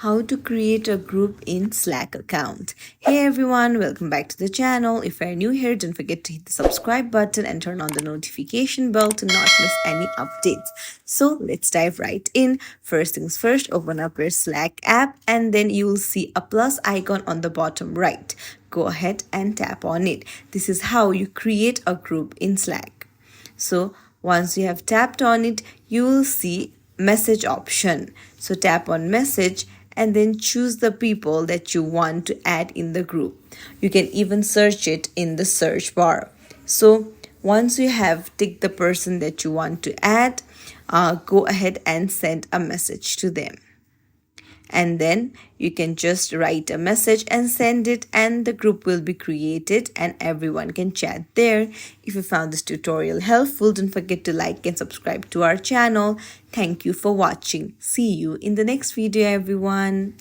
How to create a group in Slack account. Hey everyone, welcome back to the channel. If you're new here, don't forget to hit the subscribe button and turn on the notification bell to not miss any updates. So let's dive right in. First things first, open up your Slack app and then you will see a plus icon on the bottom right. Go ahead and tap on it. This is how you create a group in Slack. So once you have tapped on it, you will see message option. So tap on message and then choose the people that you want to add in the group. You can even search it in the search bar. So once you have ticked the person that you want to add, go ahead and send a message to them. And then you can just write a message and send it, and the group will be created and everyone can chat there. If you found this tutorial helpful, don't forget to like and subscribe to our channel. Thank you for watching. See you in the next video, everyone.